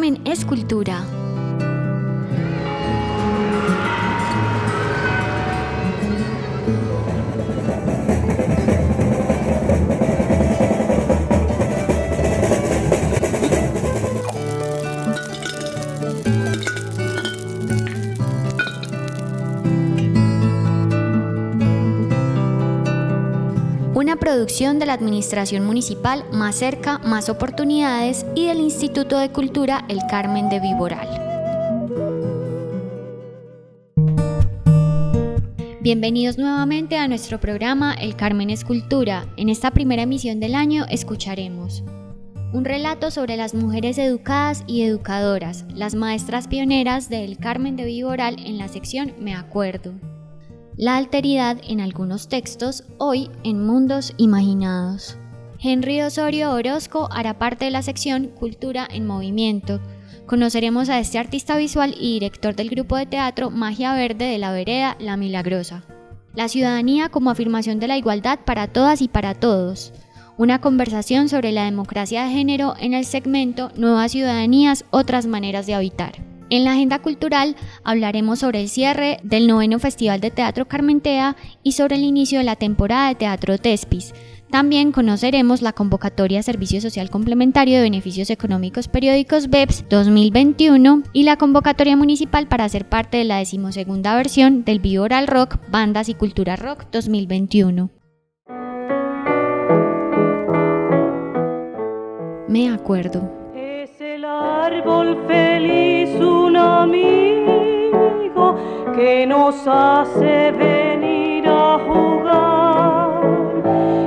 Carmen es cultura. Una producción de la Administración Municipal Más Cerca, Más Oportunidades y del Instituto de Cultura El Carmen de Viboral. Bienvenidos nuevamente a nuestro programa El Carmen es Cultura. En esta primera emisión del año escucharemos un relato sobre las mujeres educadas y educadoras, las maestras pioneras de El Carmen de Viboral en la sección Me Acuerdo. La alteridad en algunos textos, hoy en Mundos Imaginados. Henry Osorio Orozco hará parte de la sección Cultura en Movimiento. Conoceremos a este artista visual y director del grupo de teatro Magia Verde de la Vereda La Milagrosa. La ciudadanía como afirmación de la igualdad para todas y para todos. Una conversación sobre la democracia de género en el segmento Nuevas Ciudadanías, otras maneras de habitar. En la agenda cultural hablaremos sobre el cierre del 9º Festival de Teatro Carmentea y sobre el inicio de la temporada de Teatro Tespis. También conoceremos la convocatoria Servicio Social Complementario de Beneficios Económicos Periódicos BEPS 2021 y la convocatoria municipal para ser parte de la 12ª versión del Viboral Rock, Bandas y Cultura Rock 2021. Me acuerdo. Árbol feliz, un amigo que nos hace venir a jugar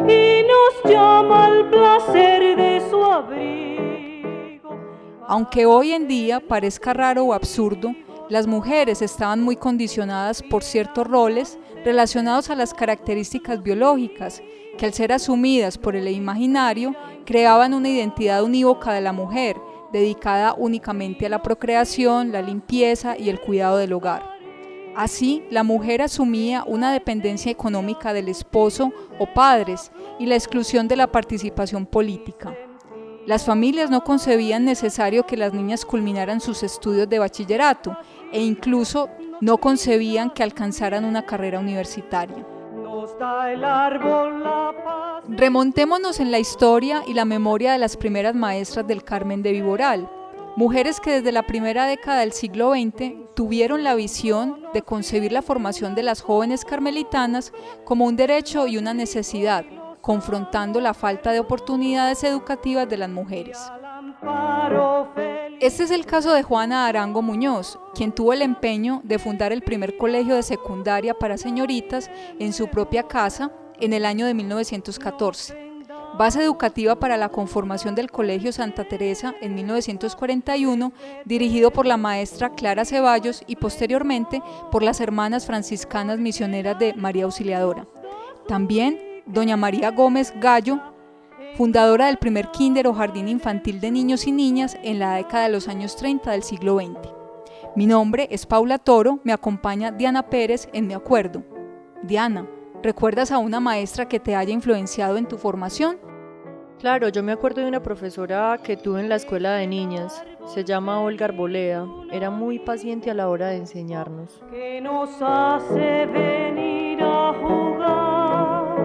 y nos llama al placer de su abrigo. Aunque hoy en día parezca raro o absurdo, las mujeres estaban muy condicionadas por ciertos roles relacionados a las características biológicas que, al ser asumidas por el imaginario, creaban una identidad unívoca de la mujer, dedicada únicamente a la procreación, la limpieza y el cuidado del hogar. Así, la mujer asumía una dependencia económica del esposo o padres y la exclusión de la participación política. Las familias no concebían necesario que las niñas culminaran sus estudios de bachillerato e incluso no concebían que alcanzaran una carrera universitaria. Remontémonos en la historia y la memoria de las primeras maestras del Carmen de Viboral, mujeres que desde la primera década del siglo XX tuvieron la visión de concebir la formación de las jóvenes carmelitanas como un derecho y una necesidad, confrontando la falta de oportunidades educativas de las mujeres. Este es el caso de Juana Arango Muñoz, quien tuvo el empeño de fundar el primer colegio de secundaria para señoritas en su propia casa en el año de 1914, base educativa para la conformación del Colegio Santa Teresa en 1941, dirigido por la maestra Clara Ceballos y posteriormente por las hermanas franciscanas misioneras de María Auxiliadora. También doña María Gómez Gallo, fundadora del primer kinder o jardín infantil de niños y niñas en la década de los años 30 del siglo XX. Mi nombre es Paula Toro, me acompaña Diana Pérez en Me Acuerdo. Diana, ¿recuerdas a una maestra que te haya influenciado en tu formación? Claro, yo me acuerdo de una profesora que tuve en la escuela de niñas, se llama Olga Arboleda, era muy paciente a la hora de enseñarnos. Que nos hace venir a jugar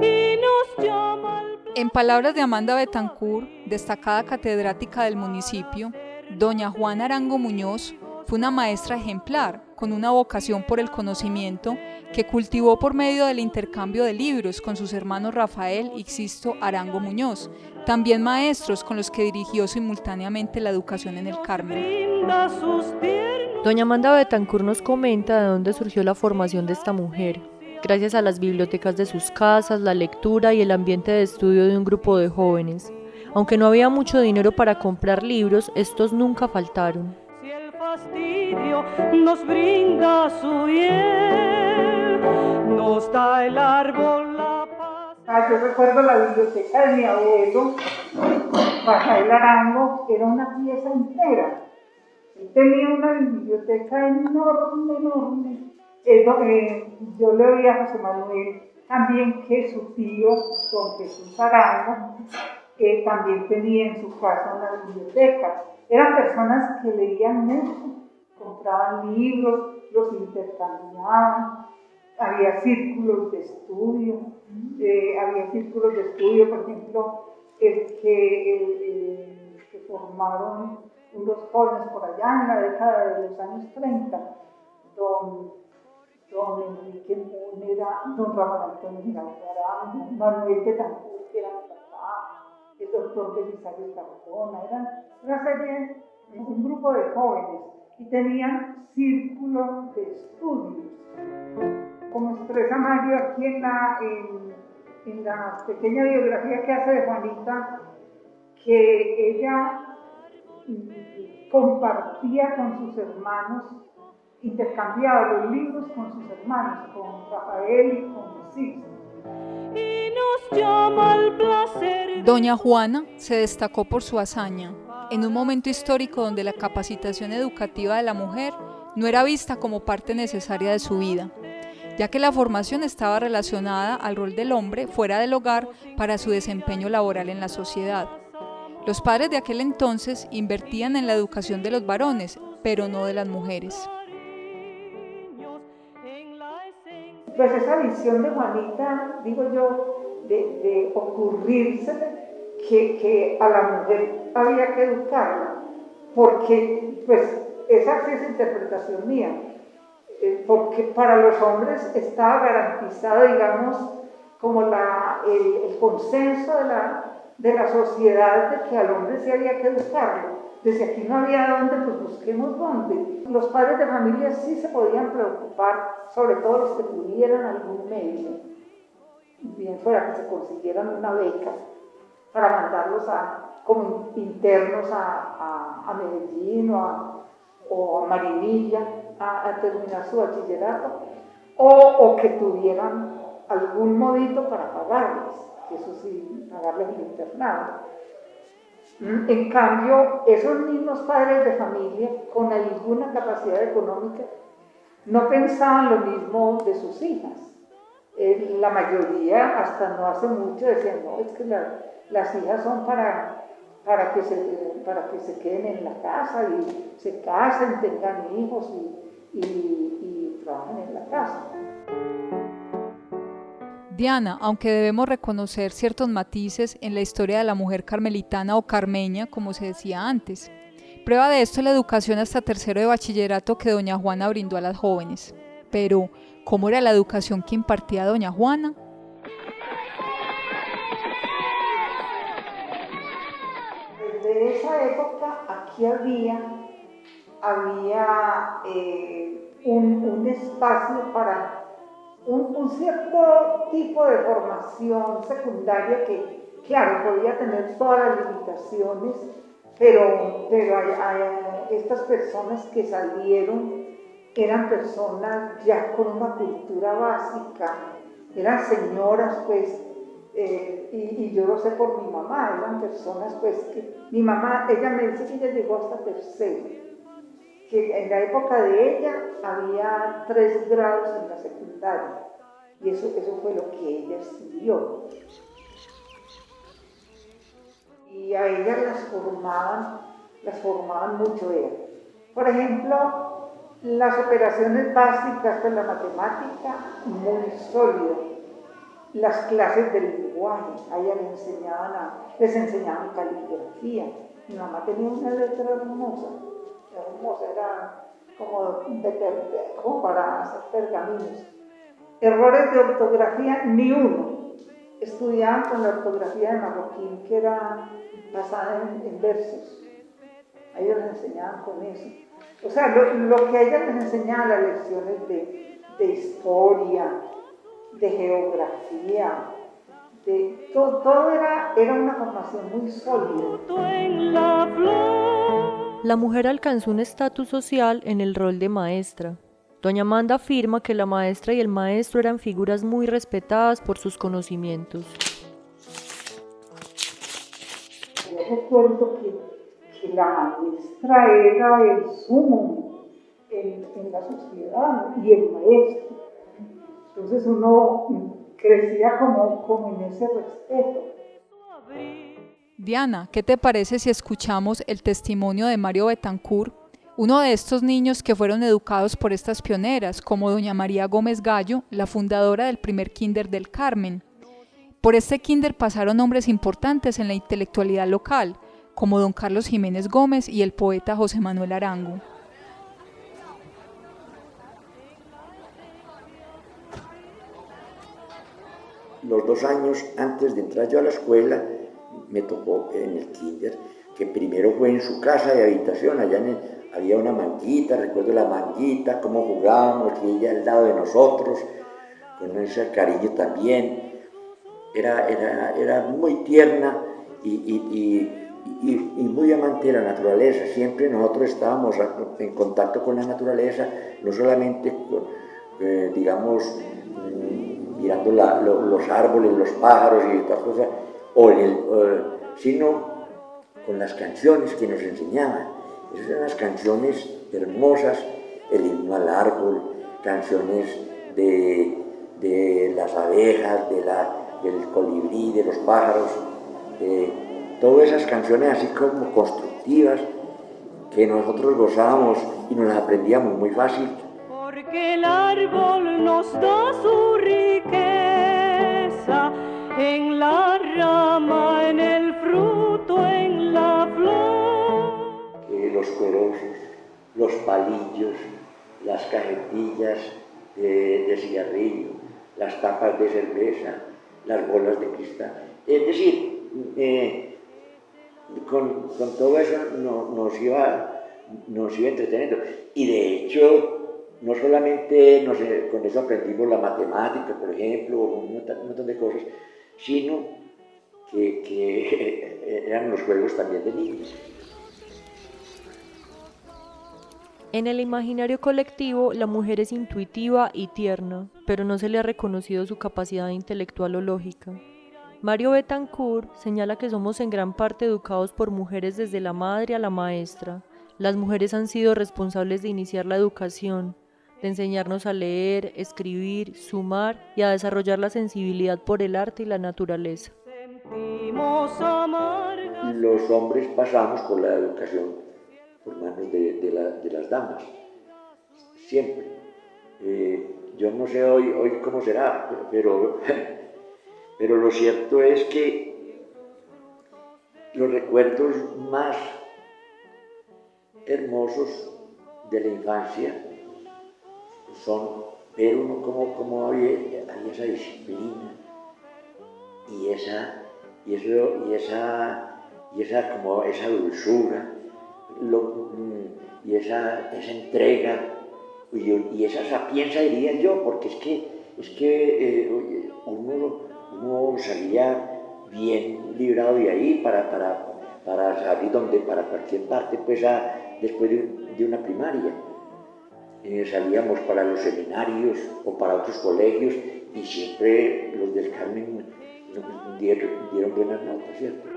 y nos llama al placer. En palabras de Amanda Betancourt, destacada catedrática del municipio, doña Juana Arango Muñoz fue una maestra ejemplar, con una vocación por el conocimiento que cultivó por medio del intercambio de libros con sus hermanos Rafael y Xisto Arango Muñoz, también maestros con los que dirigió simultáneamente la educación en el Carmen. Doña Amanda Betancourt nos comenta de dónde surgió la formación de esta mujer, gracias a las bibliotecas de sus casas, la lectura y el ambiente de estudio de un grupo de jóvenes. Aunque no había mucho dinero para comprar libros, estos nunca faltaron. Fastidio nos brinda su hiel, nos da el árbol la paz. Yo recuerdo la biblioteca de mi abuelo, Rafael Arango, que era una pieza entera. Él tenía una biblioteca enorme. Yo le oí a José Manuel también que su tío, don Jesús Arango, también tenía en su casa una biblioteca. Eran personas que leían mucho, compraban libros, los intercambiaban, había círculos de estudio, por ejemplo, que formaron unos jóvenes por allá en la década de los años 30, don Enrique Múnera, don Ramón Antonio Giraldo, Manuel Betancourt, que era mi papá, el doctor Belisario Cardona, eran una serie, un grupo de jóvenes y tenían círculos de estudios. Como expresa Mario aquí en la pequeña biografía que hace de Juanita, que ella compartía con sus hermanos, intercambiaba los libros con sus hermanos, con Rafael y con Sixto. Doña Juana se destacó por su hazaña, en un momento histórico donde la capacitación educativa de la mujer no era vista como parte necesaria de su vida, ya que la formación estaba relacionada al rol del hombre fuera del hogar para su desempeño laboral en la sociedad. Los padres de aquel entonces invertían en la educación de los varones, pero no de las mujeres. Pues esa visión de Juanita, digo yo, de ocurrirse que a la mujer había que educarla, porque pues esa sí es interpretación mía, porque para los hombres estaba garantizado, digamos, como el consenso de la sociedad de que al hombre sí había que educarlo. Desde aquí no había dónde, pues busquemos dónde. Los padres de familia sí se podían preocupar, sobre todo los que tuvieran algún medio, bien fuera que se consiguieran una beca para mandarlos como internos a Medellín o a Marinilla a terminar su bachillerato, o que tuvieran algún modito para pagarles, eso sí, pagarles el internado. En cambio, esos mismos padres de familia, con alguna capacidad económica, no pensaban lo mismo de sus hijas. La mayoría, hasta no hace mucho, decían, no, es que las hijas son para que se queden en la casa y se casen, tengan hijos y trabajen en la casa. Diana, aunque debemos reconocer ciertos matices en la historia de la mujer carmelitana o carmeña, como se decía antes, prueba de esto es la educación hasta tercero de bachillerato que doña Juana brindó a las jóvenes. Pero, ¿cómo era la educación que impartía doña Juana? Desde esa época aquí había un espacio para un cierto tipo de formación secundaria que, claro, podía tener todas las limitaciones, pero estas personas que salieron eran personas ya con una cultura básica, eran señoras, pues, y yo lo sé por mi mamá, eran personas, pues, que mi mamá, ella me dice que ella llegó hasta tercero, que en la época de ella había 3 grados en la secundaria, y eso fue lo que ella estudió. Y a ellas las formaban mucho ellas. Por ejemplo, las operaciones básicas de la matemática, muy sólido. Las clases de lenguaje, a ellas les enseñaban caligrafía. Mi mamá tenía una letra hermosa, era como para hacer pergaminos. Errores de ortografía, ni uno. Estudiaban con la ortografía de Marroquín, que era basada en versos. A ellos les enseñaban con eso. O sea, lo que a ellas les enseñaban, las lecciones de historia, de geografía, todo era una formación muy sólida. La mujer alcanzó un estatus social en el rol de maestra. Doña Amanda afirma que la maestra y el maestro eran figuras muy respetadas por sus conocimientos. Yo recuerdo que la maestra era el sumo en la sociedad y el maestro. Entonces uno crecía como en ese respeto. Diana, ¿qué te parece si escuchamos el testimonio de Mario Betancourt, uno de estos niños que fueron educados por estas pioneras, como doña María Gómez Gallo, la fundadora del primer kinder del Carmen? Por este kinder pasaron hombres importantes en la intelectualidad local, como don Carlos Jiménez Gómez y el poeta José Manuel Arango. Los 2 años antes de entrar yo a la escuela, me tocó en el kinder, que primero fue en su casa de habitación, había una manguita, recuerdo la manguita, cómo jugábamos, y ella al lado de nosotros, con ese cariño también. Era muy tierna y muy amante de la naturaleza. Siempre nosotros estábamos en contacto con la naturaleza, no solamente mirando los árboles, los pájaros y otras cosas, sino con las canciones que nos enseñaban. Esas eran las canciones hermosas, el himno al árbol, canciones de las abejas, del colibrí, de los pájaros, todas esas canciones así como constructivas que nosotros gozábamos y nos las aprendíamos muy fácil. Porque el árbol nos da su riqueza en la rama, en el fruto, en la flor. Los corosos, los palillos, las cajetillas de cigarrillo, las tapas de cerveza, las bolas de cristal. Es decir, con todo eso nos iba entreteniendo. Y de hecho, no solamente con eso aprendimos la matemática, por ejemplo, un montón de cosas, sino que eran los juegos también de niños. En el imaginario colectivo, la mujer es intuitiva y tierna, pero no se le ha reconocido su capacidad intelectual o lógica. Mario Betancourt señala que somos en gran parte educados por mujeres desde la madre a la maestra. Las mujeres han sido responsables de iniciar la educación, de enseñarnos a leer, escribir, sumar y a desarrollar la sensibilidad por el arte y la naturaleza. Los hombres pasamos por la educación por manos de las damas, siempre. Yo no sé hoy cómo será, pero lo cierto es que los recuerdos más hermosos de la infancia son ver uno cómo había esa disciplina y esa dulzura y esa entrega y esa sapiencia, diría yo, porque es que uno salía bien librado de ahí para salir para cualquier parte, pues después de una primaria. Salíamos para los seminarios o para otros colegios y siempre los del Carmen dieron buenas notas, ¿cierto?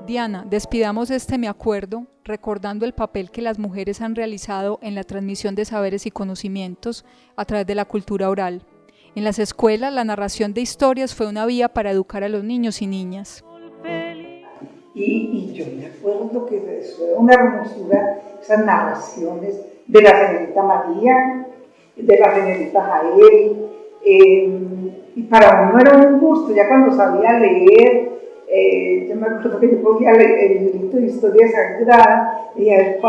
Diana, despidamos este Me Acuerdo recordando el papel que las mujeres han realizado en la transmisión de saberes y conocimientos a través de la cultura oral. En las escuelas, la narración de historias fue una vía para educar a los niños y niñas. Y yo me acuerdo que fue una hermosura esas narraciones de la señorita María, de la señorita Jael, y para uno era un gusto, ya cuando sabía leer. Yo me acuerdo que yo cogía el librito de historia sagrada y a ver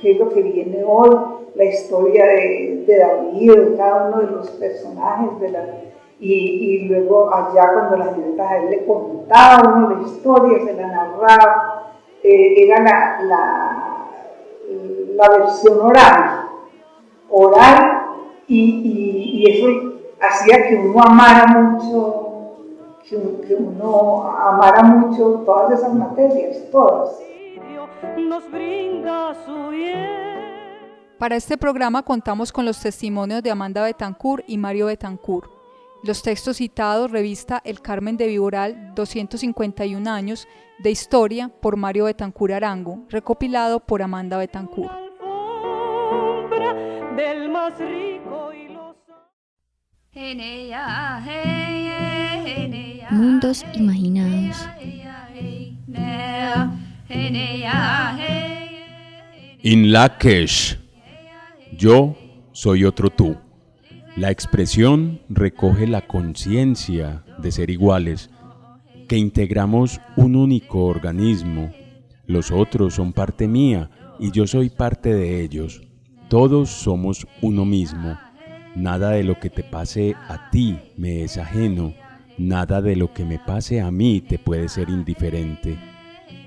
qué es lo que viene hoy, la historia de David, de cada uno de los personajes, y luego allá cuando la señorita Jael le contaba a uno la historia, se la narraba, era la versión oral, y eso hacía que uno amara mucho. Que uno amara mucho todas esas materias, todas. Para este programa contamos con los testimonios de Amanda Betancourt y Mario Betancourt. Los textos citados, revista El Carmen de Viboral, 251 años de historia por Mario Betancourt Arango, recopilado por Amanda Mundos imaginados. In Lakesh, yo soy otro tú. La expresión recoge la conciencia de ser iguales, que integramos un único organismo. Los otros son parte mía y yo soy parte de ellos. Todos somos uno mismo. Nada de lo que te pase a ti me es ajeno. Nada de lo que me pase a mí te puede ser indiferente.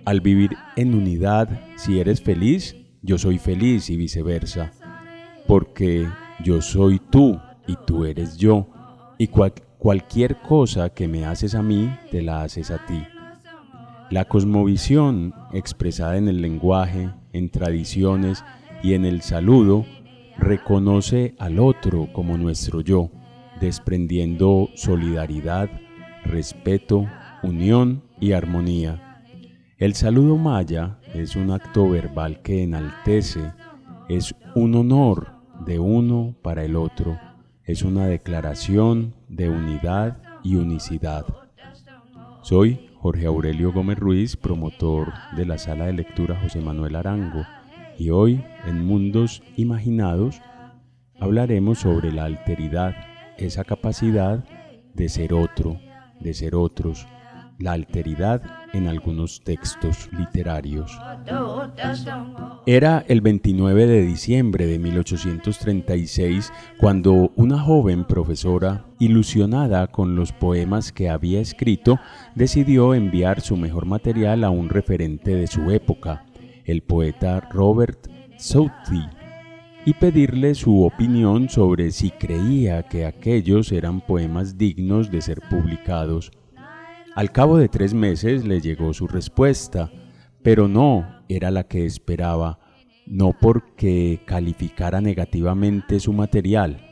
Al vivir en unidad, si eres feliz, yo soy feliz y viceversa. Porque yo soy tú y tú eres yo. Y cualquier cosa que me haces a mí, te la haces a ti. La cosmovisión, expresada en el lenguaje, en tradiciones y en el saludo, reconoce al otro como nuestro yo, desprendiendo solidaridad, respeto, unión y armonía. El saludo maya es un acto verbal que enaltece, es un honor de uno para el otro, es una declaración de unidad y unicidad. Soy Jorge Aurelio Gómez Ruiz, promotor de la Sala de Lectura José Manuel Arango, y hoy en Mundos Imaginados hablaremos sobre la alteridad, esa capacidad de ser otro, de ser otros, la alteridad en algunos textos literarios. Era el 29 de diciembre de 1836 cuando una joven profesora, ilusionada con los poemas que había escrito, decidió enviar su mejor material a un referente de su época, el poeta Robert Southey, y pedirle su opinión sobre si creía que aquellos eran poemas dignos de ser publicados. Al cabo de 3 meses le llegó su respuesta, pero no era la que esperaba, no porque calificara negativamente su material.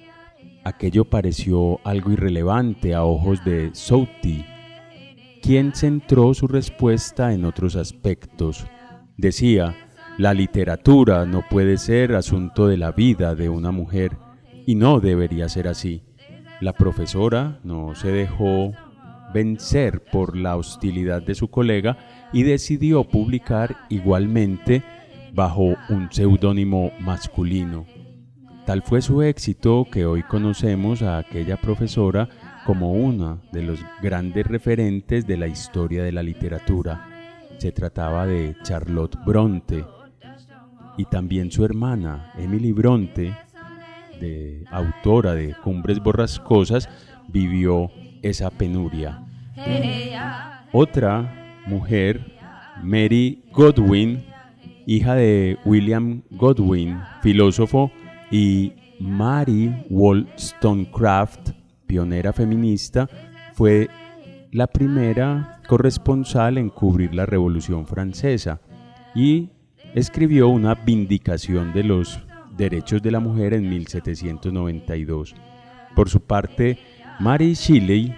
Aquello pareció algo irrelevante a ojos de Southey, quien centró su respuesta en otros aspectos. Decía: la literatura no puede ser asunto de la vida de una mujer, y no debería ser así. La profesora no se dejó vencer por la hostilidad de su colega y decidió publicar igualmente bajo un seudónimo masculino. Tal fue su éxito que hoy conocemos a aquella profesora como una de los grandes referentes de la historia de la literatura. Se trataba de Charlotte Bronte, y también su hermana Emily Bronte, autora de Cumbres Borrascosas, vivió esa penuria. Otra mujer, Mary Godwin, hija de William Godwin, filósofo, y Mary Wollstonecraft, pionera feminista, fue la primera corresponsal en cubrir la Revolución Francesa y escribió una vindicación de los derechos de la mujer en 1792. Por su parte, Mary Shelley,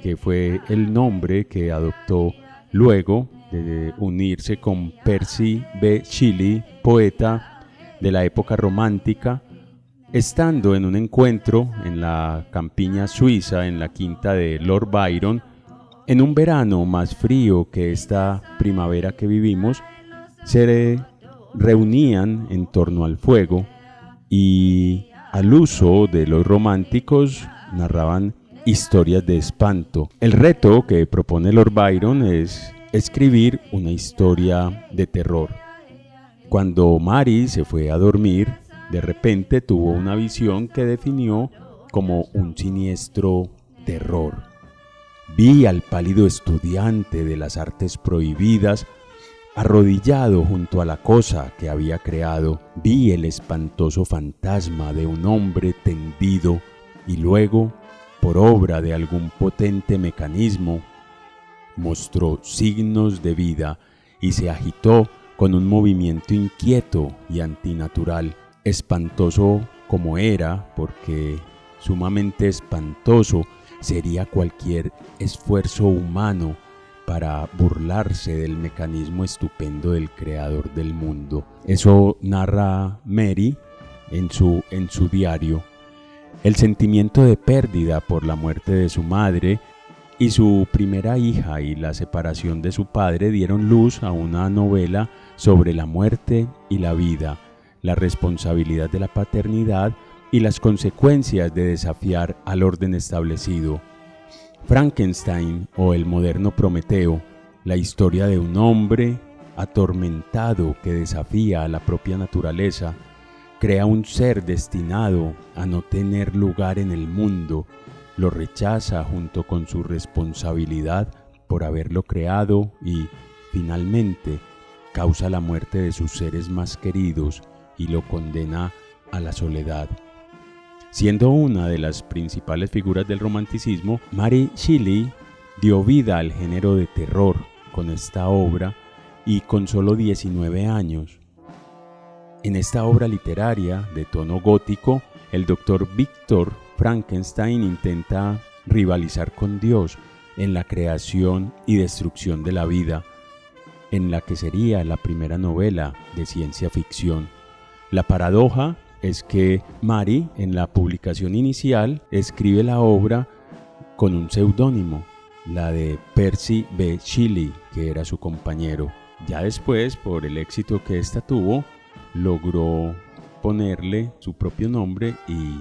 que fue el nombre que adoptó luego de unirse con Percy B. Shelley, poeta de la época romántica, estando en un encuentro en la campiña suiza, en la quinta de Lord Byron, en un verano más frío que esta primavera que vivimos, se reunían en torno al fuego y al uso de los románticos narraban historias de espanto. El reto que propone Lord Byron es escribir una historia de terror. Cuando Mary se fue a dormir, de repente tuvo una visión que definió como un siniestro terror. Vi al pálido estudiante de las artes prohibidas arrodillado junto a la cosa que había creado. Vi el espantoso fantasma de un hombre tendido y luego, por obra de algún potente mecanismo, mostró signos de vida y se agitó con un movimiento inquieto y antinatural. Espantoso como era, porque sumamente espantoso sería cualquier esfuerzo humano para burlarse del mecanismo estupendo del creador del mundo. Eso narra Mary en su diario. El sentimiento de pérdida por la muerte de su madre y su primera hija y la separación de su padre dieron luz a una novela sobre la muerte y la vida, la responsabilidad de la paternidad y las consecuencias de desafiar al orden establecido. Frankenstein o el moderno Prometeo, la historia de un hombre atormentado que desafía a la propia naturaleza, crea un ser destinado a no tener lugar en el mundo, lo rechaza junto con su responsabilidad por haberlo creado y, finalmente, causa la muerte de sus seres más queridos y lo condena a la soledad. Siendo una de las principales figuras del romanticismo, Mary Shelley dio vida al género de terror con esta obra y con solo 19 años. En esta obra literaria de tono gótico, el doctor Víctor Frankenstein intenta rivalizar con Dios en la creación y destrucción de la vida, en la que sería la primera novela de ciencia ficción. La paradoja es que Mary, en la publicación inicial, escribe la obra con un seudónimo, la de Percy B. Shelley, que era su compañero. Ya después, por el éxito que ésta tuvo, logró ponerle su propio nombre y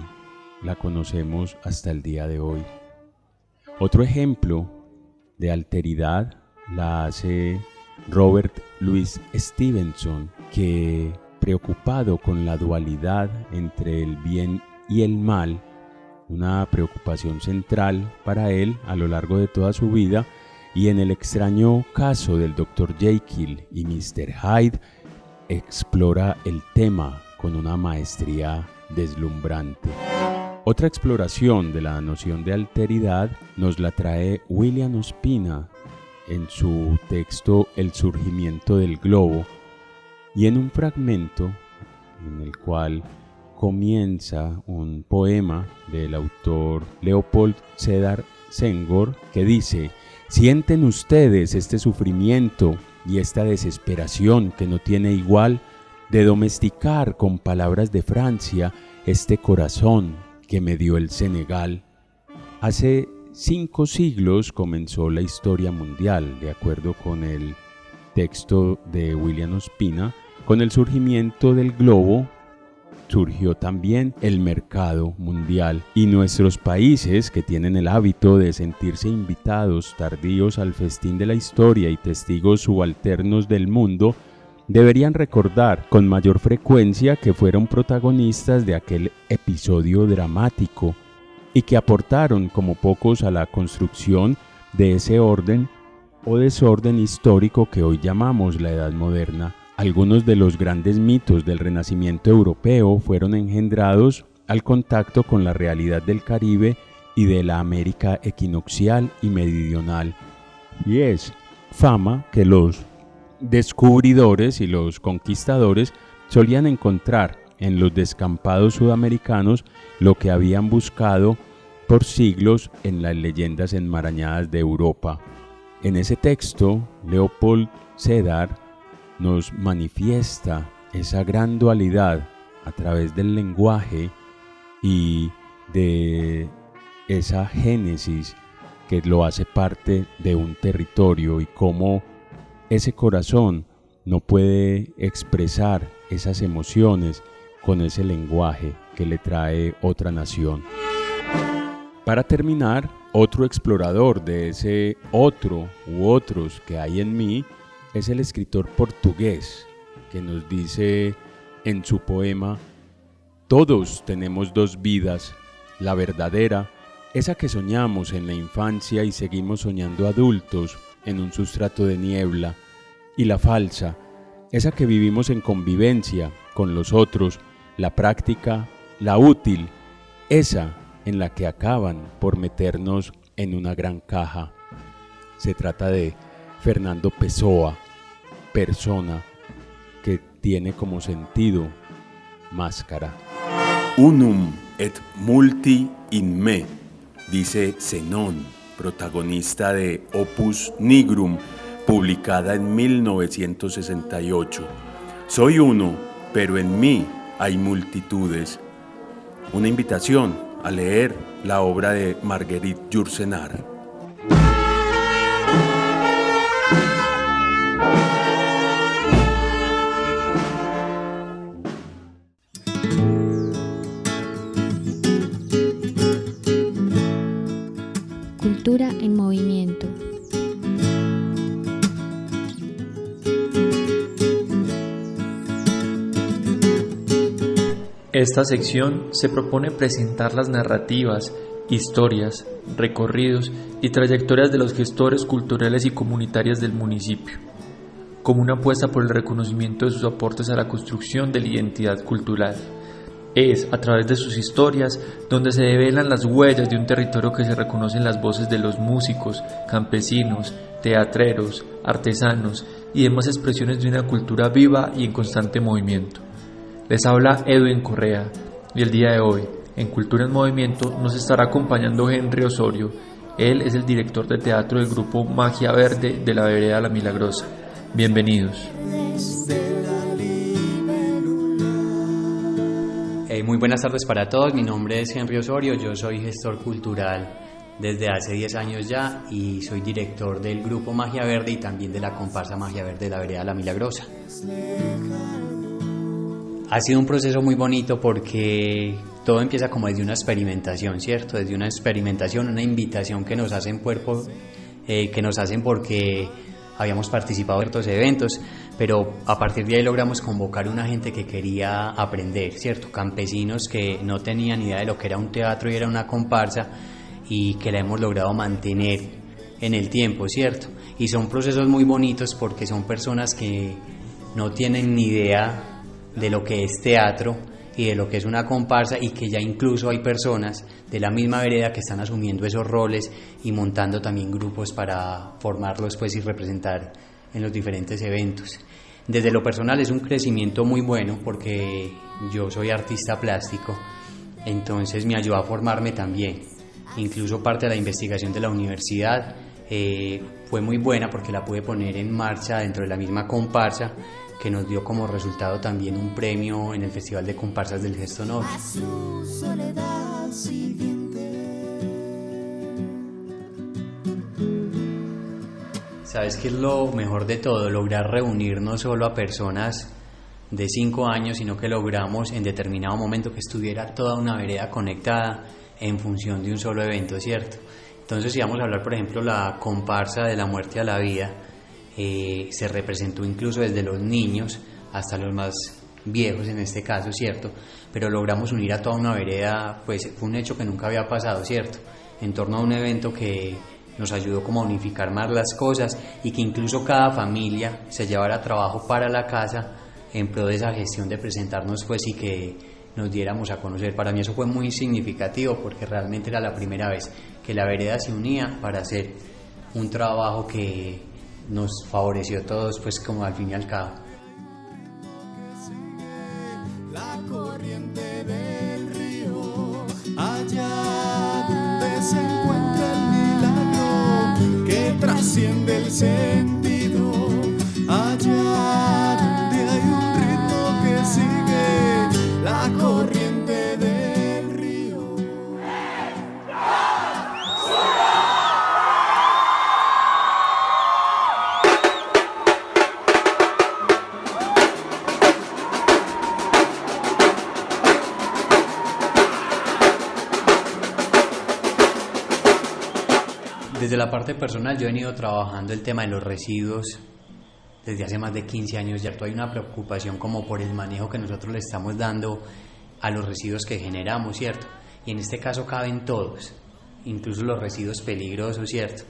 la conocemos hasta el día de hoy. Otro ejemplo de alteridad la hace Robert Louis Stevenson, que, preocupado con la dualidad entre el bien y el mal, una preocupación central para él a lo largo de toda su vida, y en el extraño caso del Dr. Jekyll y Mr. Hyde, explora el tema con una maestría deslumbrante. Otra exploración de la noción de alteridad nos la trae William Ospina en su texto El surgimiento del globo, y en un fragmento en el cual comienza un poema del autor Leopold Sédar Senghor que dice: «Sienten ustedes este sufrimiento y esta desesperación que no tiene igual de domesticar con palabras de Francia este corazón que me dio el Senegal». Hace 5 siglos comenzó la historia mundial, de acuerdo con el texto de William Ospina. Con el surgimiento del globo surgió también el mercado mundial, y nuestros países, que tienen el hábito de sentirse invitados tardíos al festín de la historia y testigos subalternos del mundo, deberían recordar con mayor frecuencia que fueron protagonistas de aquel episodio dramático y que aportaron como pocos a la construcción de ese orden o desorden histórico que hoy llamamos la Edad Moderna. Algunos de los grandes mitos del Renacimiento europeo fueron engendrados al contacto con la realidad del Caribe y de la América equinoccial y meridional. Y es fama que los descubridores y los conquistadores solían encontrar en los descampados sudamericanos lo que habían buscado por siglos en las leyendas enmarañadas de Europa. En ese texto, Leopold Sédar nos manifiesta esa gran dualidad a través del lenguaje y de esa génesis que lo hace parte de un territorio, y cómo ese corazón no puede expresar esas emociones con ese lenguaje que le trae otra nación. Para terminar, otro explorador de ese otro u otros que hay en mí es el escritor portugués, que nos dice en su poema: «Todos tenemos 2 vidas, la verdadera, esa que soñamos en la infancia y seguimos soñando adultos en un sustrato de niebla, y la falsa, esa que vivimos en convivencia con los otros, la práctica, la útil, esa en la que acaban por meternos en una gran caja». Se trata de Fernando Pessoa, persona, que tiene como sentido máscara. Unum et multi in me, dice Zenón, protagonista de Opus Nigrum, publicada en 1968. Soy uno, pero en mí hay multitudes. Una invitación a leer la obra de Marguerite Yourcenar. Cultura en movimiento. Esta sección se propone presentar las narrativas, historias, recorridos y trayectorias de los gestores culturales y comunitarios del municipio, como una apuesta por el reconocimiento de sus aportes a la construcción de la identidad cultural. Es a través de sus historias donde se develan las huellas de un territorio que se reconocen las voces de los músicos, campesinos, teatreros, artesanos y demás expresiones de una cultura viva y en constante movimiento. Les habla Edwin Correa y el día de hoy, en Cultura en Movimiento, nos estará acompañando Henry Osorio. Él es el director de teatro del grupo Magia Verde de la Vereda La Milagrosa. Bienvenidos. Muy buenas tardes para todos, mi nombre es Henry Osorio, yo soy gestor cultural desde hace 10 años ya y soy director del grupo Magia Verde y también de la comparsa Magia Verde de la Vereda La Milagrosa. Ha sido un proceso muy bonito porque todo empieza como desde una experimentación, ¿cierto? Desde una experimentación, una invitación que nos hacen porque habíamos participado en ciertos eventos, pero a partir de ahí logramos convocar una gente que quería aprender, ¿cierto? Campesinos que no tenían idea de lo que era un teatro y era una comparsa y que la hemos logrado mantener en el tiempo, ¿cierto? Y son procesos muy bonitos porque son personas que no tienen ni idea de lo que es teatro y de lo que es una comparsa y que ya incluso hay personas de la misma vereda que están asumiendo esos roles y montando también grupos para formarlos pues y representar en los diferentes eventos. Desde lo personal es un crecimiento muy bueno porque yo soy artista plástico, entonces me ayudó a formarme también. Incluso parte de la investigación de la universidad fue muy buena porque la pude poner en marcha dentro de la misma comparsa, que nos dio como resultado también un premio en el Festival de Comparsas del Gesto Noble. ¿Sabes qué es lo mejor de todo? Lograr reunir no solo a personas de 5 años, sino que logramos en determinado momento que estuviera toda una vereda conectada en función de un solo evento, ¿cierto? Entonces, si vamos a hablar, por ejemplo, la comparsa de la muerte a la vida, se representó incluso desde los niños hasta los más viejos en este caso, ¿cierto? Pero logramos unir a toda una vereda, pues fue un hecho que nunca había pasado, ¿cierto? En torno a un evento que nos ayudó como a unificar más las cosas y que incluso cada familia se llevara trabajo para la casa en pro de esa gestión de presentarnos pues y que nos diéramos a conocer. Para mí eso fue muy significativo porque realmente era la primera vez que la vereda se unía para hacer un trabajo que nos favoreció a todos, pues como al fin y al cabo. La corriente del río, allá donde se encuentra el milagro que trasciende el sentido, allá donde hay un ritmo que sigue la corriente del río. Desde la parte personal yo he venido trabajando el tema de los residuos desde hace más de 15 años ya. Hay una preocupación como por el manejo que nosotros le estamos dando a los residuos que generamos, ¿cierto? Y en este caso caben todos, incluso los residuos peligrosos, ¿cierto?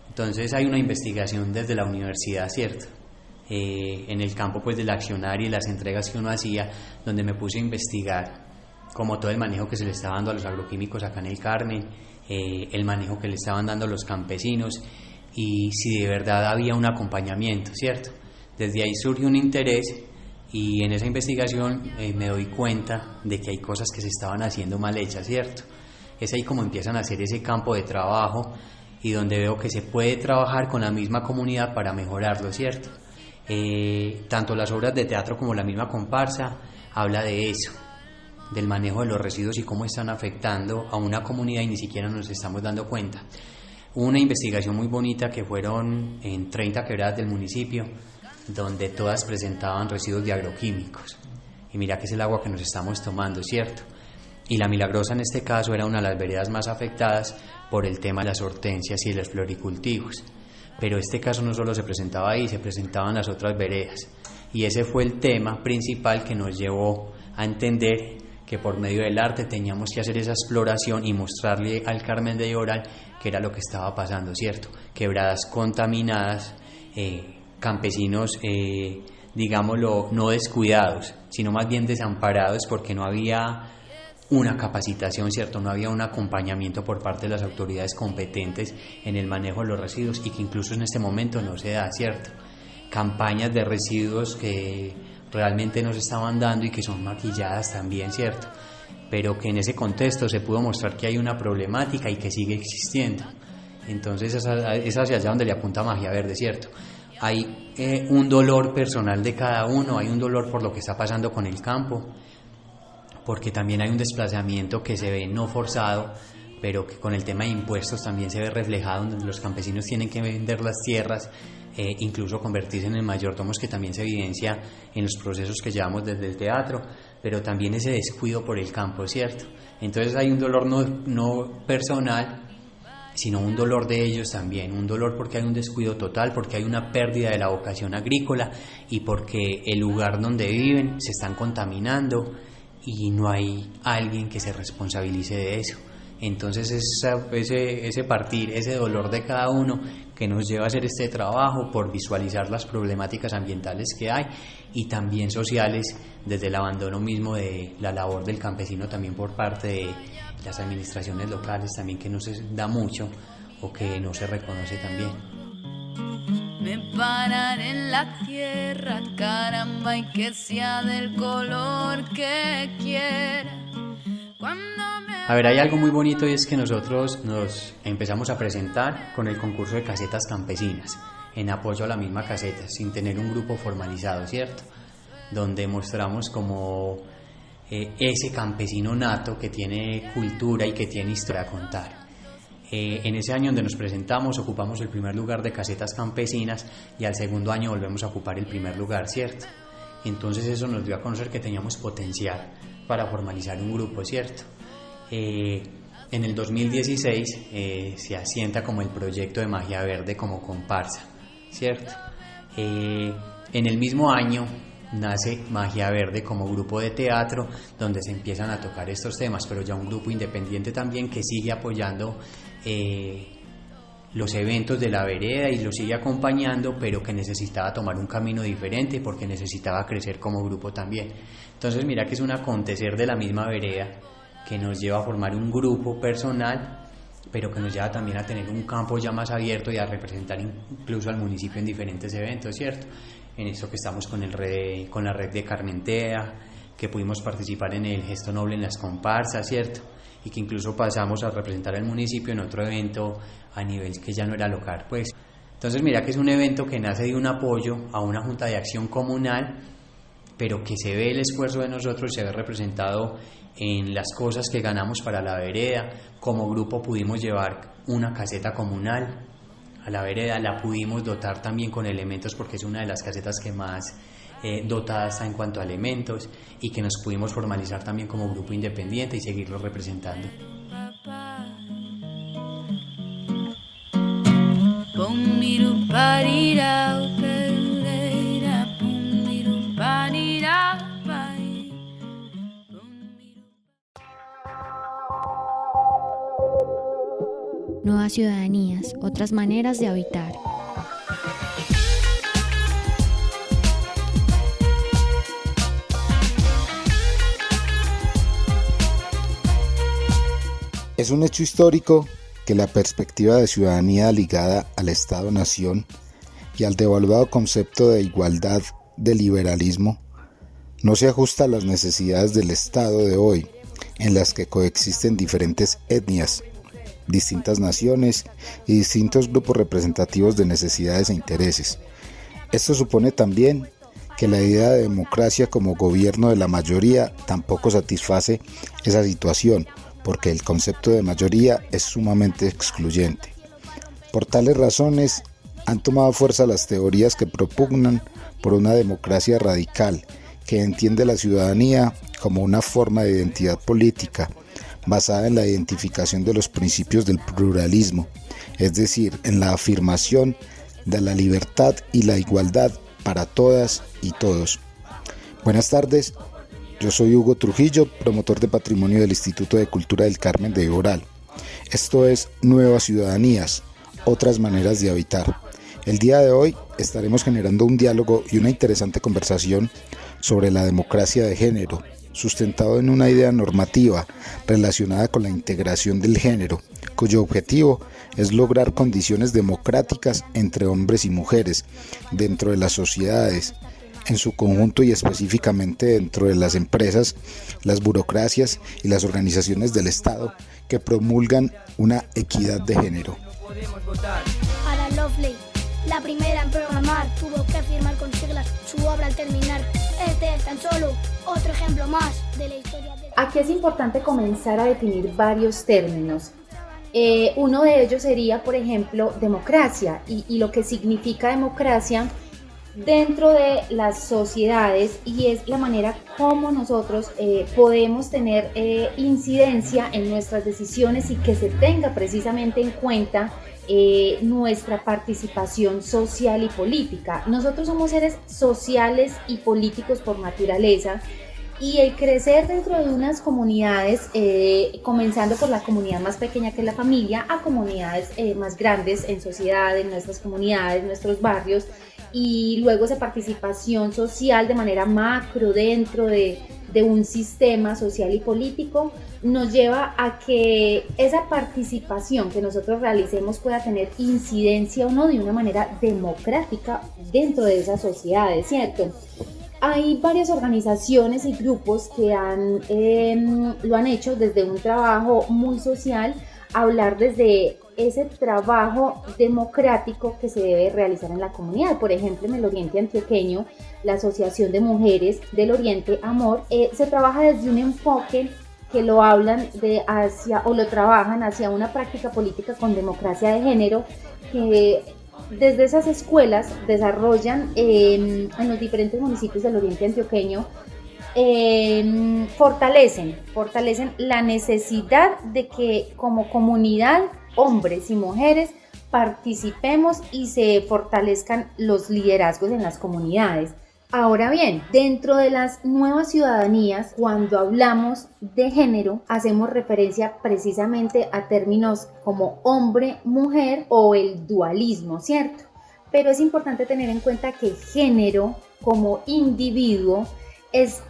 Entonces hay una investigación desde la universidad, ¿cierto? En el campo pues del accionario y las entregas que uno hacía, donde me puse a investigar como todo el manejo que se le estaba dando a los agroquímicos acá en el Carmen, el manejo que le estaban dando a los campesinos y si de verdad había un acompañamiento, ¿cierto? Desde ahí surge un interés y en esa investigación me doy cuenta de que hay cosas que se estaban haciendo mal hechas, ¿cierto? Es ahí como empiezan a hacer ese campo de trabajo y donde veo que se puede trabajar con la misma comunidad para mejorarlo, ¿cierto? Tanto las obras de teatro como la misma comparsa habla de eso, del manejo de los residuos y cómo están afectando a una comunidad y ni siquiera nos estamos dando cuenta. Hubo una investigación muy bonita que fueron en 30 quebradas del municipio, donde todas presentaban residuos de agroquímicos. Y mira que es el agua que nos estamos tomando, ¿cierto? Y La Milagrosa en este caso era una de las veredas más afectadas por el tema de las hortensias y de los floricultivos. Pero este caso no solo se presentaba ahí, se presentaban las otras veredas. Y ese fue el tema principal que nos llevó a entender que por medio del arte teníamos que hacer esa exploración y mostrarle al Carmen de Lloral qué era lo que estaba pasando, ¿cierto? Quebradas contaminadas, campesinos, digámoslo, no descuidados, sino más bien desamparados porque no había una capacitación, ¿cierto? No había un acompañamiento por parte de las autoridades competentes en el manejo de los residuos y que incluso en este momento no se da, ¿cierto? Campañas de residuos que realmente nos estaban dando y que son maquilladas también, ¿cierto? Pero que en ese contexto se pudo mostrar que hay una problemática y que sigue existiendo. Entonces es hacia allá donde le apunta Magia Verde, ¿cierto? Hay un dolor personal de cada uno, hay un dolor por lo que está pasando con el campo, porque también hay un desplazamiento que se ve no forzado, pero que con el tema de impuestos también se ve reflejado, donde los campesinos tienen que vender las tierras, incluso convertirse en mayordomos, que también se evidencia en los procesos que llevamos desde el teatro, pero también ese descuido por el campo, ¿cierto? Entonces hay un dolor no personal, sino un dolor de ellos también, un dolor porque hay un descuido total, porque hay una pérdida de la vocación agrícola y porque el lugar donde viven se están contaminando y no hay alguien que se responsabilice de eso. Entonces ese partir, ese dolor de cada uno que nos lleva a hacer este trabajo por visualizar las problemáticas ambientales que hay y también sociales, desde el abandono mismo de la labor del campesino también por parte de las administraciones locales también, que no se da mucho o que no se reconoce también. Me paran en la tierra, caramba, y que sea del color que quiera. A ver, hay algo muy bonito y es que nosotros nos empezamos a presentar con el concurso de casetas campesinas, en apoyo a la misma caseta, sin tener un grupo formalizado, ¿cierto? Donde mostramos como ese campesino nato que tiene cultura y que tiene historia a contar. En ese año donde nos presentamos ocupamos el primer lugar de casetas campesinas y al segundo año volvemos a ocupar el primer lugar, ¿cierto? Entonces eso nos dio a conocer que teníamos potencial para formalizar un grupo, ¿cierto? En el 2016 se asienta como el proyecto de Magia Verde como comparsa, ¿cierto? En el mismo año nace Magia Verde como grupo de teatro donde se empiezan a tocar estos temas, pero ya un grupo independiente también que sigue apoyando los eventos de la vereda y los sigue acompañando, pero que necesitaba tomar un camino diferente porque necesitaba crecer como grupo también. Entonces mira que es un acontecer de la misma vereda que nos lleva a formar un grupo personal, pero que nos lleva también a tener un campo ya más abierto y a representar incluso al municipio en diferentes eventos, ¿cierto? En esto que estamos con la red de Carmentea, que pudimos participar en el Gesto Noble en las comparsas, ¿cierto? Y que incluso pasamos a representar al municipio en otro evento a nivel que ya no era local, pues. Entonces mira que es un evento que nace de un apoyo a una junta de acción comunal, pero que se ve el esfuerzo de nosotros, se ve representado en las cosas que ganamos para la vereda. Como grupo pudimos llevar una caseta comunal a la vereda, la pudimos dotar también con elementos porque es una de las casetas que más dotada está en cuanto a elementos, y que nos pudimos formalizar también como grupo independiente y seguirlo representando. Nuevas ciudadanías, otras maneras de habitar. Es un hecho histórico que la perspectiva de ciudadanía ligada al Estado-Nación y al devaluado concepto de igualdad del liberalismo no se ajusta a las necesidades del Estado de hoy, en las que coexisten diferentes etnias, distintas naciones y distintos grupos representativos de necesidades e intereses. Esto supone también que la idea de democracia como gobierno de la mayoría tampoco satisface esa situación, porque el concepto de mayoría es sumamente excluyente. Por tales razones, han tomado fuerza las teorías que propugnan por una democracia radical, que entiende la ciudadanía como una forma de identidad política, basada en la identificación de los principios del pluralismo, es decir, en la afirmación de la libertad y la igualdad para todas y todos. Buenas tardes, yo soy Hugo Trujillo, promotor de patrimonio del Instituto de Cultura del Carmen de Iboral. Esto es Nuevas Ciudadanías, otras maneras de habitar. El día de hoy estaremos generando un diálogo y una interesante conversación sobre la democracia de género, sustentado en una idea normativa relacionada con la integración del género, cuyo objetivo es lograr condiciones democráticas entre hombres y mujeres dentro de las sociedades, en su conjunto y específicamente dentro de las empresas, las burocracias y las organizaciones del Estado que promulgan una equidad de género. Ada Lovelace, la primera en programar, tuvo que firmar con siglas su obra al terminar. Este es tan solo otro ejemplo más de la historia de... Aquí es importante comenzar a definir varios términos. Uno de ellos sería, por ejemplo, democracia y lo que significa democracia dentro de las sociedades, y es la manera como nosotros podemos tener incidencia en nuestras decisiones y que se tenga precisamente en cuenta nuestra participación social y política. Nosotros somos seres sociales y políticos por naturaleza, y el crecer dentro de unas comunidades, comenzando por la comunidad más pequeña que es la familia, a comunidades más grandes en sociedad, en nuestras comunidades, nuestros barrios, y luego esa participación social de manera macro dentro de un sistema social y político, nos lleva a que esa participación que nosotros realicemos pueda tener incidencia o no de una manera democrática dentro de esas sociedades, ¿cierto? Hay varias organizaciones y grupos que lo han hecho desde un trabajo muy social, hablar desde ese trabajo democrático que se debe realizar en la comunidad. Por ejemplo, en el Oriente Antioqueño, la Asociación de Mujeres del Oriente Amor se trabaja desde un enfoque que lo hablan lo trabajan hacia una práctica política con democracia de género, que desde esas escuelas desarrollan en los diferentes municipios del Oriente Antioqueño, fortalecen la necesidad de que como comunidad, hombres y mujeres, participemos y se fortalezcan los liderazgos en las comunidades. Ahora bien, dentro de las nuevas ciudadanías, cuando hablamos de género, hacemos referencia precisamente a términos como hombre, mujer o el dualismo, ¿cierto? Pero es importante tener en cuenta que género como individuo es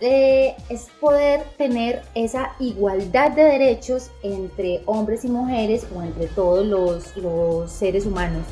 poder tener esa igualdad de derechos entre hombres y mujeres o entre todos los seres humanos.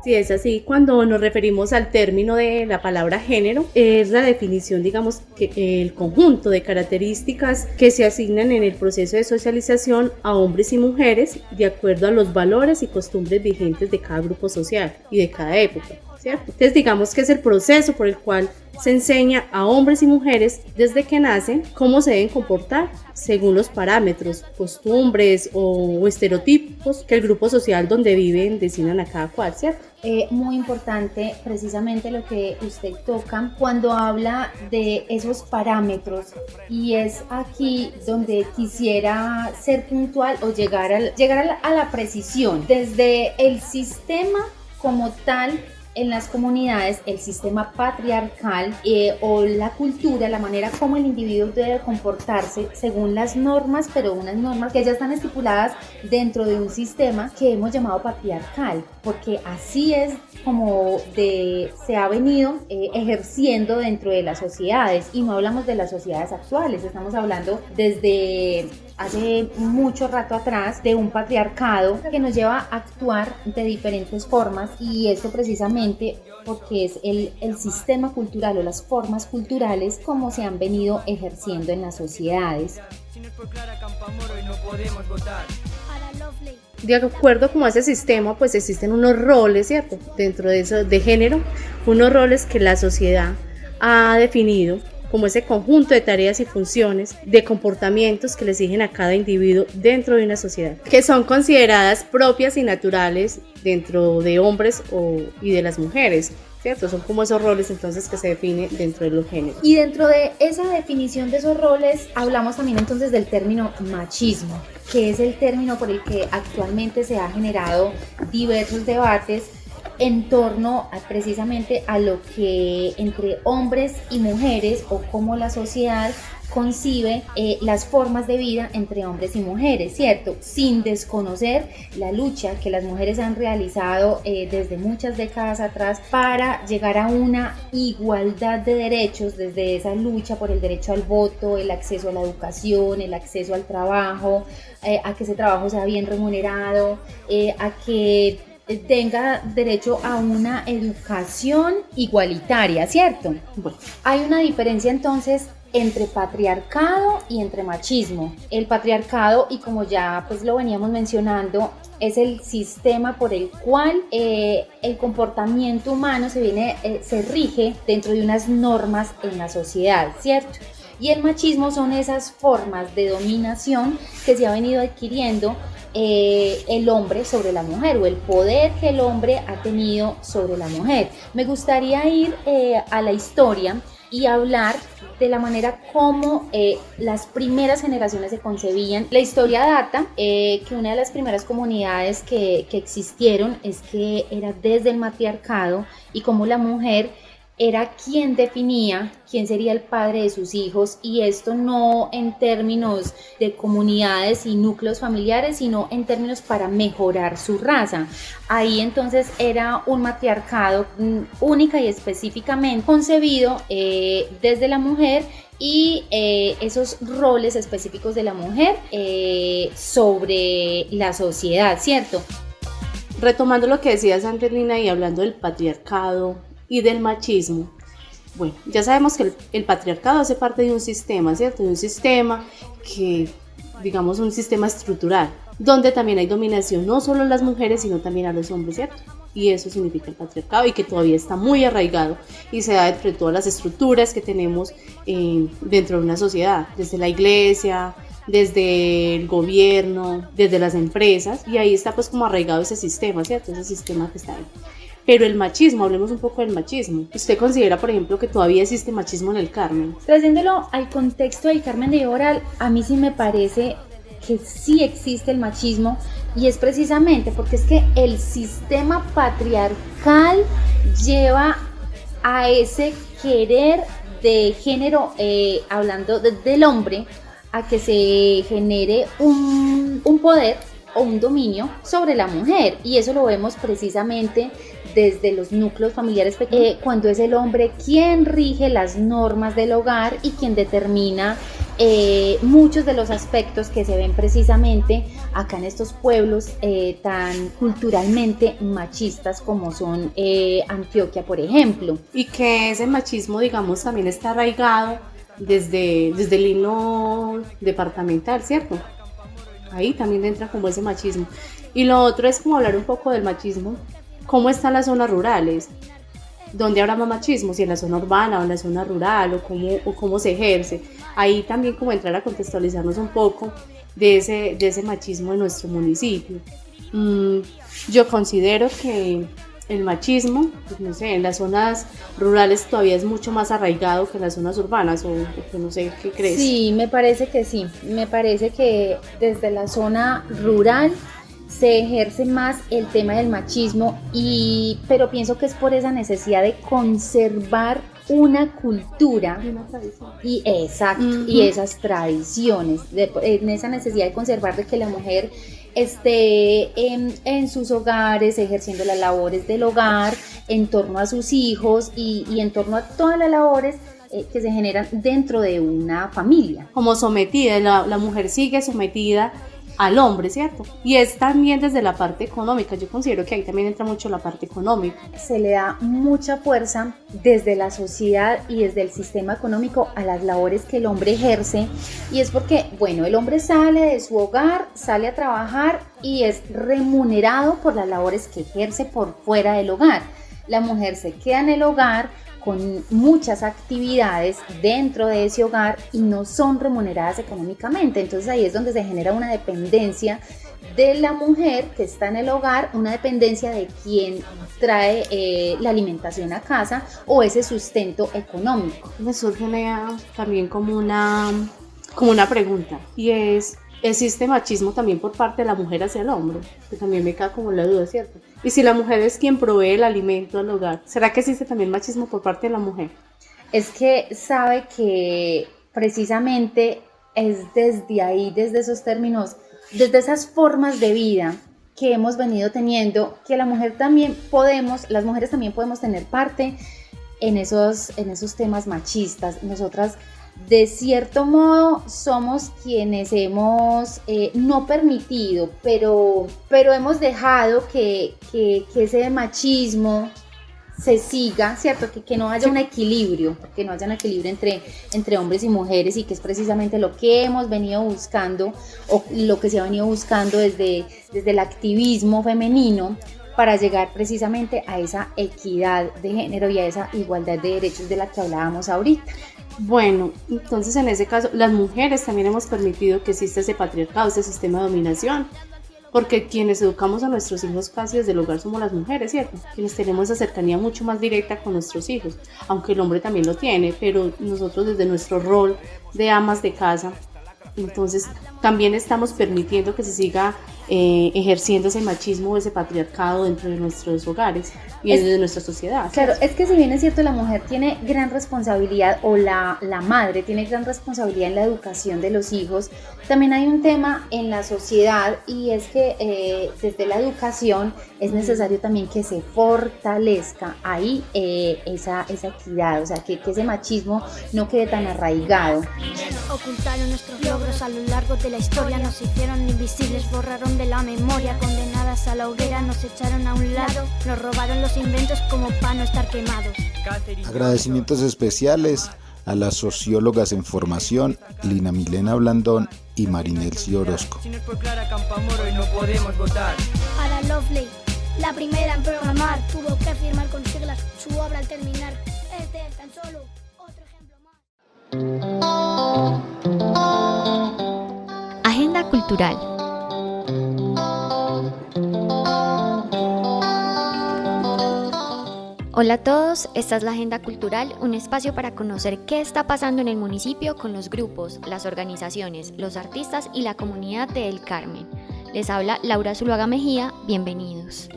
Sí, es así. Cuando nos referimos al término de la palabra género, es la definición, digamos, que el conjunto de características que se asignan en el proceso de socialización a hombres y mujeres de acuerdo a los valores y costumbres vigentes de cada grupo social y de cada época, ¿cierto? Entonces, digamos que es el proceso por el cual se enseña a hombres y mujeres desde que nacen cómo se deben comportar según los parámetros, costumbres o estereotipos que el grupo social donde viven designan a cada cual, ¿cierto? Muy importante precisamente lo que usted toca cuando habla de esos parámetros, y es aquí donde quisiera ser puntual o llegar a la precisión. Desde el sistema como tal, en las comunidades, el sistema patriarcal o la cultura, la manera como el individuo debe comportarse según las normas, pero unas normas que ya están estipuladas dentro de un sistema que hemos llamado patriarcal, porque así es como se ha venido ejerciendo dentro de las sociedades, y no hablamos de las sociedades actuales, estamos hablando desde hace mucho rato atrás de un patriarcado que nos lleva a actuar de diferentes formas, y esto precisamente porque es el sistema cultural o las formas culturales como se han venido ejerciendo en las sociedades. Ada De acuerdo como a ese sistema, pues existen unos roles, ¿cierto? Dentro de eso, de género, unos roles que la sociedad ha definido como ese conjunto de tareas y funciones, de comportamientos que le exigen a cada individuo dentro de una sociedad, que son consideradas propias y naturales dentro de hombres y de las mujeres, ¿cierto? Son como esos roles entonces que se definen dentro de los géneros. Y dentro de esa definición de esos roles, hablamos también entonces del término machismo, que es el término por el que actualmente se ha generado diversos debates en torno precisamente a lo que entre hombres y mujeres o cómo la sociedad concibe las formas de vida entre hombres y mujeres, ¿cierto? Sin desconocer la lucha que las mujeres han realizado desde muchas décadas atrás para llegar a una igualdad de derechos, desde esa lucha por el derecho al voto, el acceso a la educación, el acceso al trabajo, a que ese trabajo sea bien remunerado, a que tenga derecho a una educación igualitaria, ¿cierto? Bueno, hay una diferencia entonces entre patriarcado y entre machismo. El patriarcado, y como ya pues lo veníamos mencionando, es el sistema por el cual el comportamiento humano se rige dentro de unas normas en la sociedad, ¿cierto? Y el machismo son esas formas de dominación que se ha venido adquiriendo el hombre sobre la mujer, o el poder que el hombre ha tenido sobre la mujer. Me gustaría ir a la historia y hablar de la manera como las primeras generaciones se concebían. La historia data que una de las primeras comunidades que existieron es que era desde el matriarcado, y como la mujer era quien definía quién sería el padre de sus hijos, y esto no en términos de comunidades y núcleos familiares, sino en términos para mejorar su raza. Ahí entonces era un matriarcado única y específicamente concebido desde la mujer, y esos roles específicos de la mujer sobre la sociedad, ¿cierto? Retomando lo que decías antes, Nina, y hablando del patriarcado y del machismo, bueno, ya sabemos que el patriarcado hace parte de un sistema, ¿cierto? De un sistema que, digamos, un sistema estructural, donde también hay dominación no solo a las mujeres, sino también a los hombres, ¿cierto? Y eso significa el patriarcado, y que todavía está muy arraigado y se da dentro de todas las estructuras que tenemos dentro de una sociedad, desde la iglesia, desde el gobierno, desde las empresas, y ahí está pues como arraigado ese sistema, ¿cierto? Ese sistema que está ahí. Pero el machismo, hablemos un poco del machismo. ¿Usted considera, por ejemplo, que todavía existe machismo en el Carmen? Trayéndolo al contexto del Carmen de Oral, a mí sí me parece que sí existe el machismo, y es precisamente porque es que el sistema patriarcal lleva a ese querer de género, hablando del hombre, a que se genere un poder o un dominio sobre la mujer, y eso lo vemos precisamente desde los núcleos familiares pequeños, cuando es el hombre quien rige las normas del hogar y quien determina muchos de los aspectos que se ven precisamente acá en estos pueblos tan culturalmente machistas como son Antioquia, por ejemplo. Y que ese machismo, digamos, también está arraigado desde el himno departamental, ¿cierto? Ahí también entra como ese machismo. Y lo otro es como hablar un poco del machismo, cómo están las zonas rurales, dónde habrá más machismo, si en la zona urbana o en la zona rural, o cómo se ejerce. Ahí también como entrar a contextualizarnos un poco de ese machismo en nuestro municipio. Yo considero que el machismo, pues no sé, en las zonas rurales todavía es mucho más arraigado que en las zonas urbanas, o no sé, ¿qué crees? Sí, me parece que sí, me parece que desde la zona rural se ejerce más el tema del machismo, pero pienso que es por esa necesidad de conservar una cultura y exacto, y esas tradiciones, en esa necesidad de conservar, de que la mujer esté en sus hogares ejerciendo las labores del hogar en torno a sus hijos y en torno a todas las labores que se generan dentro de una familia. Como sometida, la mujer sigue sometida al hombre, ¿cierto? Y es también desde la parte económica, yo considero que ahí también entra mucho la parte económica. Se le da mucha fuerza desde la sociedad y desde el sistema económico a las labores que el hombre ejerce, y es porque, bueno, el hombre sale de su hogar, sale a trabajar y es remunerado por las labores que ejerce por fuera del hogar. La mujer se queda en el hogar con muchas actividades dentro de ese hogar y no son remuneradas económicamente. Entonces ahí es donde se genera una dependencia de la mujer que está en el hogar, una dependencia de quien trae la alimentación a casa o ese sustento económico. Me surge también como una pregunta, y es: ¿existe machismo también por parte de la mujer hacia el hombre? Que también me queda como la duda, ¿cierto? Y si la mujer es quien provee el alimento al hogar, ¿será que existe también machismo por parte de la mujer? Es que sabe que precisamente es desde ahí, desde esos términos, desde esas formas de vida que hemos venido teniendo, que las mujeres también podemos tener parte en esos temas machistas. Nosotras, de cierto modo, somos quienes hemos no permitido, pero hemos dejado que ese machismo se siga, ¿cierto? Que no haya un equilibrio, entre hombres y mujeres, y que es precisamente lo que hemos venido buscando, o lo que se ha venido buscando desde el activismo femenino, para llegar precisamente a esa equidad de género y a esa igualdad de derechos de la que hablábamos ahorita. Bueno, entonces en ese caso las mujeres también hemos permitido que exista ese patriarcado, ese sistema de dominación, porque quienes educamos a nuestros hijos casi desde el hogar somos las mujeres, ¿cierto? Quienes tenemos esa cercanía mucho más directa con nuestros hijos, aunque el hombre también lo tiene, pero nosotros desde nuestro rol de amas de casa, entonces también estamos permitiendo que se siga ejerciendo ese machismo o ese patriarcado dentro de nuestros hogares y de nuestra sociedad. Claro, es que si bien es cierto, la mujer tiene gran responsabilidad, o la madre tiene gran responsabilidad en la educación de los hijos, también hay un tema en la sociedad, y es que desde la educación es necesario también que se fortalezca ahí esa equidad, o sea, que ese machismo no quede tan arraigado. Ocultaron nuestros logros a lo largo de la historia, nos hicieron invisibles, borraron de la memoria, condenadas a la hoguera nos echaron a un lado, nos robaron los inventos como para no estar quemados. Agradecimientos especiales a las sociólogas en formación Lina Milena Blandón y Marinelsi Orozco. Para Lovely, la primera en programar, tuvo que firmar con siglas su obra al terminar. Este es tan solo otro ejemplo más. Agenda cultural. Hola a todos, esta es la Agenda Cultural, un espacio para conocer qué está pasando en el municipio con los grupos, las organizaciones, los artistas y la comunidad de El Carmen. Les habla Laura Zuluaga Mejía, bienvenidos.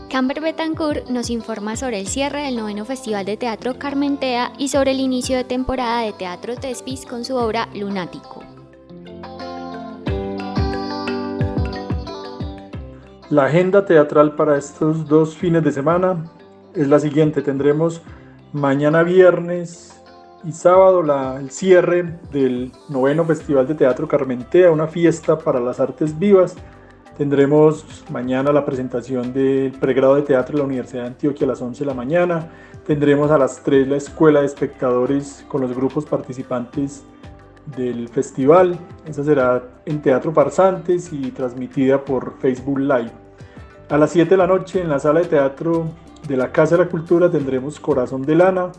Camber Betancourt nos informa sobre el cierre del 9º Festival de Teatro Carmentea y sobre el inicio de temporada de Teatro Tespis con su obra Lunático. La agenda teatral para estos 2 fines de semana es la siguiente. Tendremos mañana viernes y sábado el cierre del 9º Festival de Teatro Carmentea, una fiesta para las artes vivas. Tendremos mañana la presentación del pregrado de teatro de la Universidad de Antioquia a las 11 de la mañana. Tendremos a las 3 la escuela de espectadores con los grupos participantes del festival. Esa será en Teatro Farsantes y transmitida por Facebook Live. A las 7 de la noche en la sala de teatro de la Casa de la Cultura tendremos Corazón de Lana,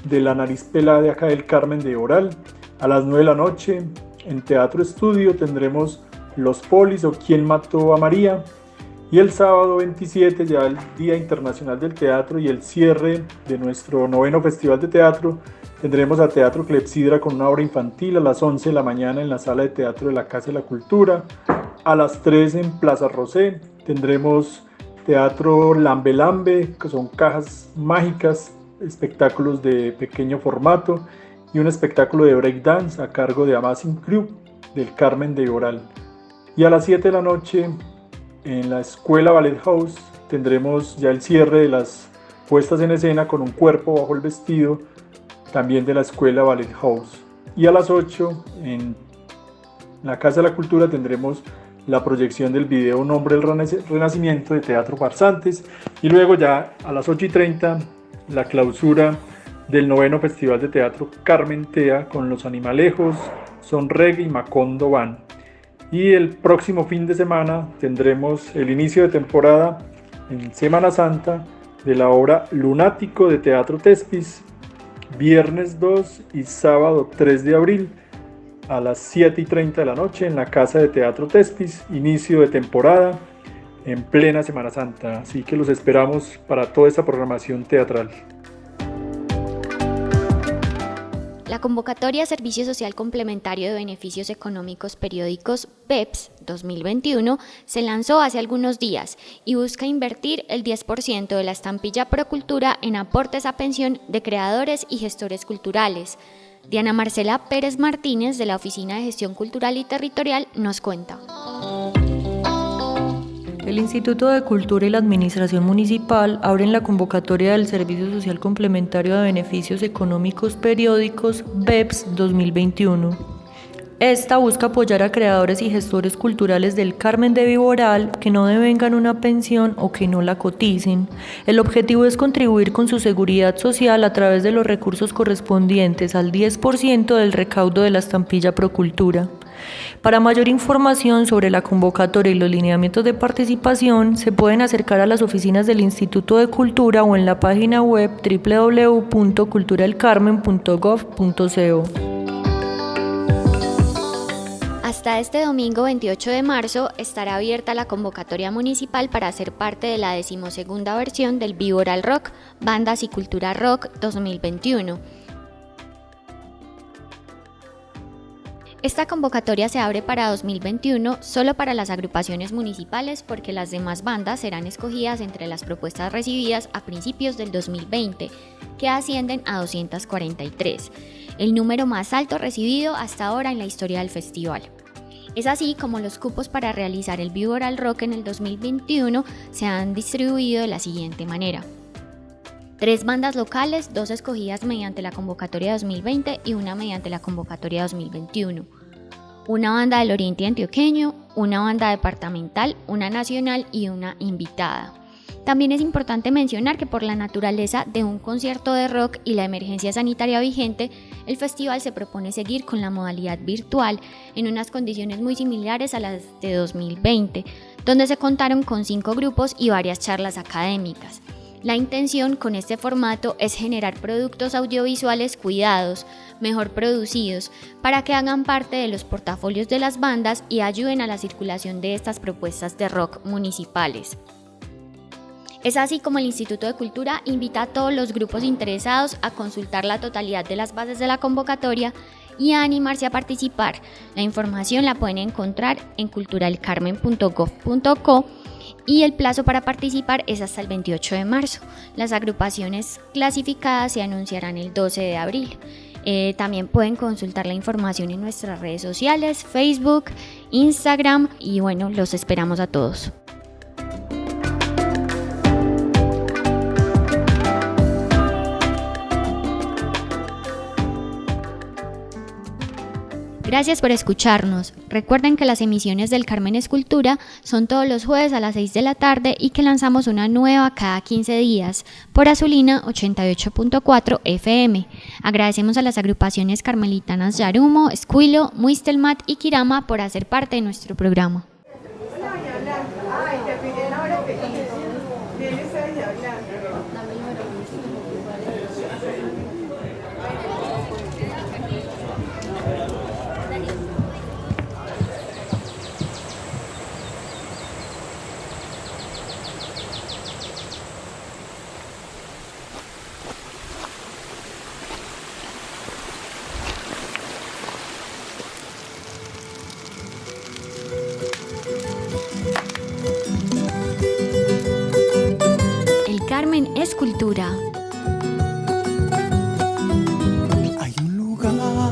de la Nariz Pelada de acá del Carmen de Oral. A las 9 de la noche en Teatro Estudio tendremos Los Polis o ¿Quién mató a María? Y el sábado 27, ya el Día Internacional del Teatro y el cierre de nuestro 9º Festival de Teatro, tendremos a Teatro Clepsidra con una obra infantil a las 11 de la mañana en la sala de teatro de la Casa de la Cultura. A las 3 en Plaza Rosé tendremos Teatro Lambe Lambe, que son cajas mágicas, espectáculos de pequeño formato y un espectáculo de breakdance a cargo de Amazing Crew del Carmen de Oral. Y a las 7 de la noche en la Escuela Ballet House tendremos ya el cierre de las puestas en escena con Un cuerpo bajo el vestido, también de la Escuela Ballet House. Y a las 8 en la Casa de la Cultura tendremos la proyección del video Un hombre del Renacimiento de Teatro Farsantes, y luego ya a las 8:30 la clausura del 9º Festival de Teatro Carmen Tea con Los Animalejos, Son Reggae y Macondo Van. Y el próximo fin de semana tendremos el inicio de temporada en Semana Santa de la obra Lunático de Teatro Tespis, viernes 2 y sábado 3 de abril a las 7:30 de la noche en la Casa de Teatro Tespis, inicio de temporada en plena Semana Santa, así que los esperamos para toda esta programación teatral. La convocatoria Servicio Social Complementario de Beneficios Económicos Periódicos BEPS 2021 se lanzó hace algunos días y busca invertir el 10% de la estampilla Procultura en aportes a pensión de creadores y gestores culturales. Diana Marcela Pérez Martínez, de la Oficina de Gestión Cultural y Territorial, nos cuenta. El Instituto de Cultura y la Administración Municipal abren la convocatoria del Servicio Social Complementario de Beneficios Económicos Periódicos BEPS 2021. Esta busca apoyar a creadores y gestores culturales del Carmen de Viboral que no devengan una pensión o que no la coticen. El objetivo es contribuir con su seguridad social a través de los recursos correspondientes al 10% del recaudo de la estampilla Procultura. Para mayor información sobre la convocatoria y los lineamientos de participación, se pueden acercar a las oficinas del Instituto de Cultura o en la página web www.culturalcarmen.gov.co. Hasta este domingo 28 de marzo estará abierta la convocatoria municipal para ser parte de la 12ª versión del Viboral Rock, Bandas y Cultura Rock 2021. Esta convocatoria se abre para 2021 solo para las agrupaciones municipales porque las demás bandas serán escogidas entre las propuestas recibidas a principios del 2020, que ascienden a 243, el número más alto recibido hasta ahora en la historia del festival. Es así como los cupos para realizar el Viboral Rock en el 2021 se han distribuido de la siguiente manera. 3 bandas locales, 2 escogidas mediante la convocatoria 2020 y una mediante la convocatoria 2021. Una banda del Oriente Antioqueño, una banda departamental, una nacional y una invitada. También es importante mencionar que por la naturaleza de un concierto de rock y la emergencia sanitaria vigente, el festival se propone seguir con la modalidad virtual en unas condiciones muy similares a las de 2020, donde se contaron con 5 grupos y varias charlas académicas. La intención con este formato es generar productos audiovisuales cuidados, mejor producidos, para que hagan parte de los portafolios de las bandas y ayuden a la circulación de estas propuestas de rock municipales. Es así como el Instituto de Cultura invita a todos los grupos interesados a consultar la totalidad de las bases de la convocatoria y a animarse a participar. La información la pueden encontrar en culturalcarmen.gov.co y el plazo para participar es hasta el 28 de marzo. Las agrupaciones clasificadas se anunciarán el 12 de abril. También pueden consultar la información en nuestras redes sociales, Facebook, Instagram y bueno, los esperamos a todos. Gracias por escucharnos. Recuerden que las emisiones del Carmen Escultura son todos los jueves a las 6 de la tarde y que lanzamos una nueva cada 15 días por Azulina 88.4 FM. Agradecemos a las agrupaciones carmelitanas Yarumo, Escuilo, Muistelmat y Kirama por hacer parte de nuestro programa. Carmen es cultura. Hay un lugar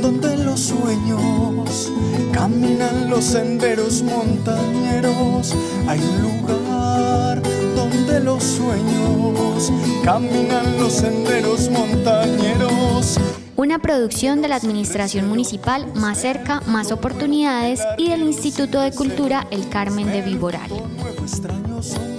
donde los sueños caminan los senderos montañeros. Hay un lugar donde los sueños extraños caminan los senderos montañeros. Una producción de la Administración Municipal Más Cerca, Más Oportunidades y del Instituto de Cultura El Carmen de Viboral. Extraños son